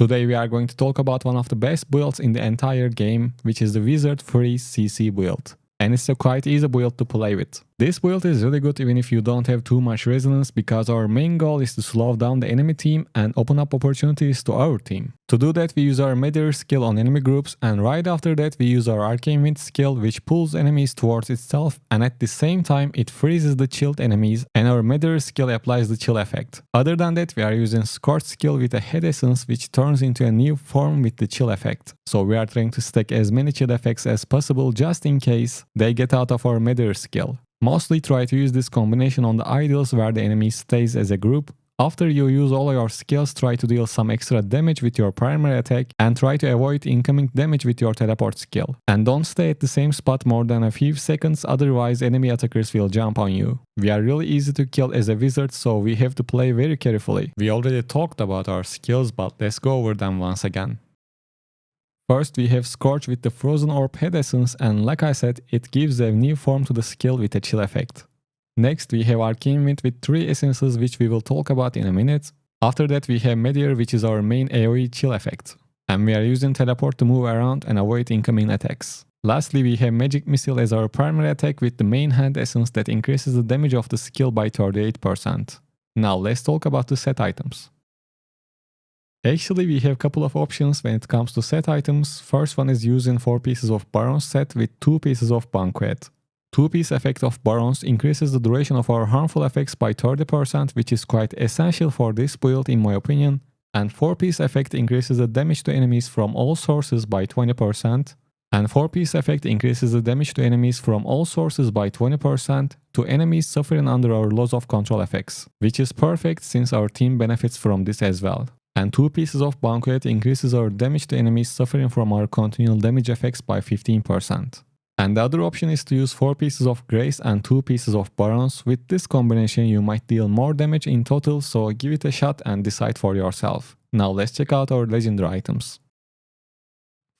Today we are going to talk about one of the best builds in the entire game, which is the Wizard Freeze CC build. And it's a quite easy build to play with. This build is really good even if you don't have too much resilience, because our main goal is to slow down the enemy team and open up opportunities to our team. To do that, we use our Meteor skill on enemy groups, and right after that we use our Arcane Wind skill, which pulls enemies towards itself, and at the same time it freezes the chilled enemies, and our Meteor skill applies the chill effect. Other than that, we are using Scorch skill with a head essence, which turns into a new form with the chill effect. So we are trying to stack as many chill effects as possible just in case they get out of our Meteor skill. Mostly try to use this combination on the ideals where the enemy stays as a group. After you use all your skills, try to deal some extra damage with your primary attack and try to avoid incoming damage with your teleport skill. And don't stay at the same spot more than a few seconds, otherwise enemy attackers will jump on you. We are really easy to kill as a wizard, so we have to play very carefully. We already talked about our skills, but let's go over them once again. First, we have Scorch with the Frozen Orb head essence, and like I said, it gives a new form to the skill with a chill effect. Next, we have Arcane Wind with 3 essences, which we will talk about in a minute. After that, we have Meteor, which is our main AoE chill effect. And we are using Teleport to move around and avoid incoming attacks. Lastly, we have Magic Missile as our primary attack with the main hand essence that increases the damage of the skill by 38%. Now let's talk about the set items. Actually, we have a couple of options when it comes to set items. First one is using 4 pieces of Baron's set with 2 pieces of Banquet. 2-piece effect of Barons increases the duration of our harmful effects by 30%, which is quite essential for this build in my opinion. And 4-piece effect increases the damage to enemies from all sources by 20%. And 4-piece effect increases the damage to enemies from all sources by 20% to enemies suffering under our loss of control effects, which is perfect since our team benefits from this as well. And 2 pieces of Banquet increases our damage to enemies suffering from our continual damage effects by 15%. And the other option is to use 4 pieces of Grace and 2 pieces of Barons. With this combination you might deal more damage in total, so give it a shot and decide for yourself. Now let's check out our legendary items.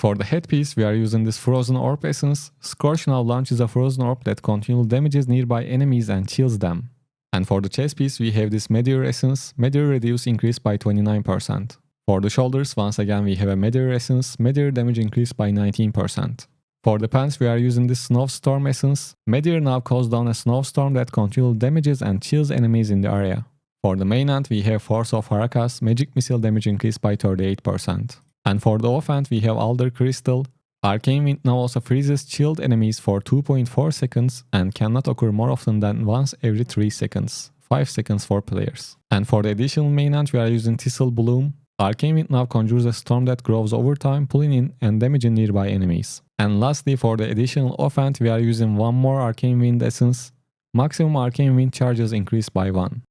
For the headpiece, we are using this Frozen Orb essence. Scorch now launches a Frozen Orb that continually damages nearby enemies and chills them. And for the chest piece, we have this Meteor essence. Meteor reduce increase by 29%. For the shoulders, once again we have a Meteor essence. Meteor damage increase by 19%. For the pants, we are using this Snowstorm essence. Meteor now calls down a snowstorm that continually damages and chills enemies in the area. For the main hand, we have Force of Harakas. Magic Missile damage increase by 38%. And for the offhand, we have Alder Crystal. Arcane Wind now also freezes chilled enemies for 2.4 seconds and cannot occur more often than once every 3 seconds. 5 seconds for players. And for the additional main hand, we are using Thistle Bloom. Arcane Wind now conjures a storm that grows over time, pulling in and damaging nearby enemies. And lastly, for the additional offhand, we are using one more Arcane Wind essence. Maximum Arcane Wind charges increase by 1.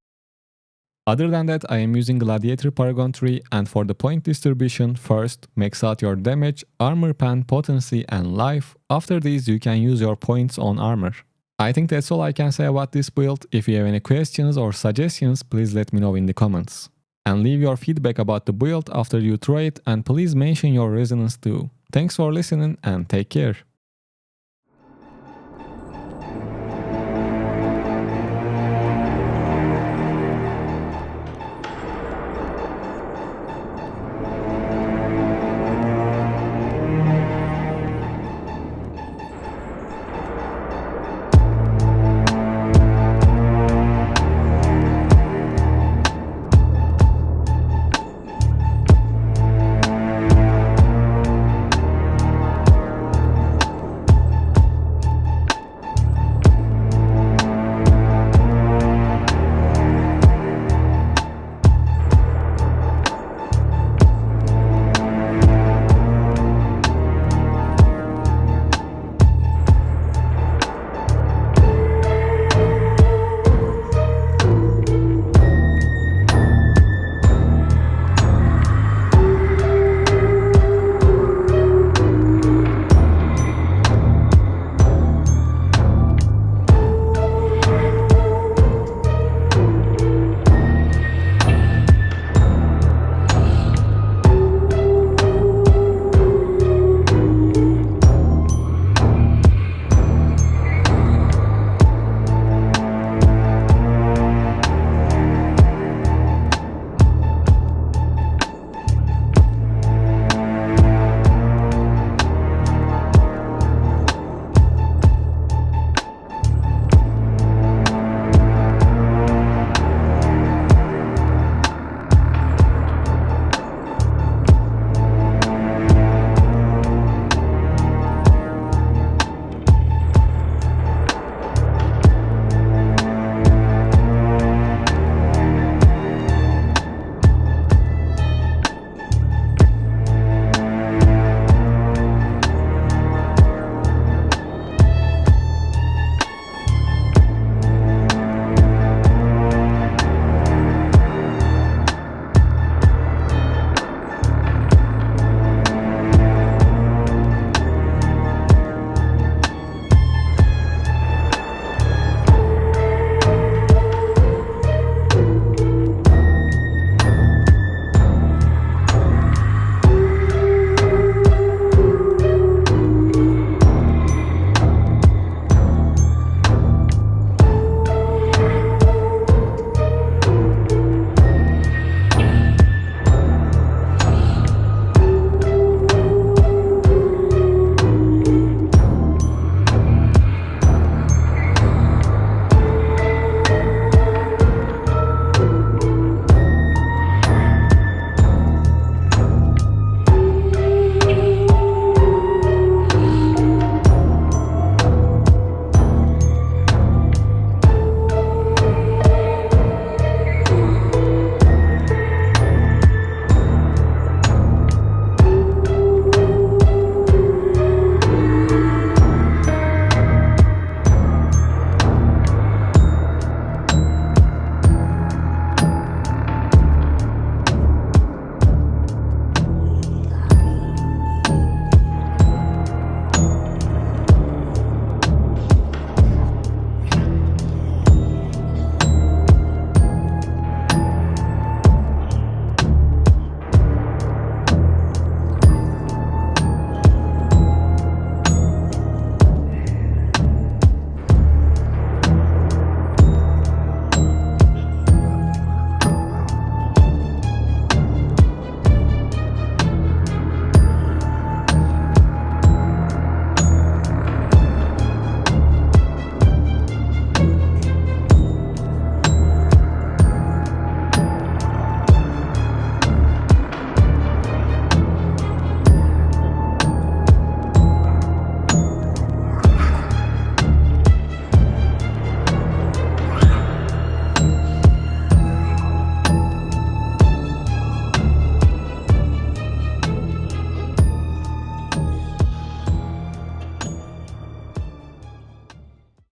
Other than that, I am using Gladiator Paragon 3, and for the point distribution, first, max out your damage, armor pen, potency and life. After these, you can use your points on armor. I think that's all I can say about this build. If you have any questions or suggestions, please let me know in the comments. And leave your feedback about the build after you try it, and please mention your resonance too. Thanks for listening and take care.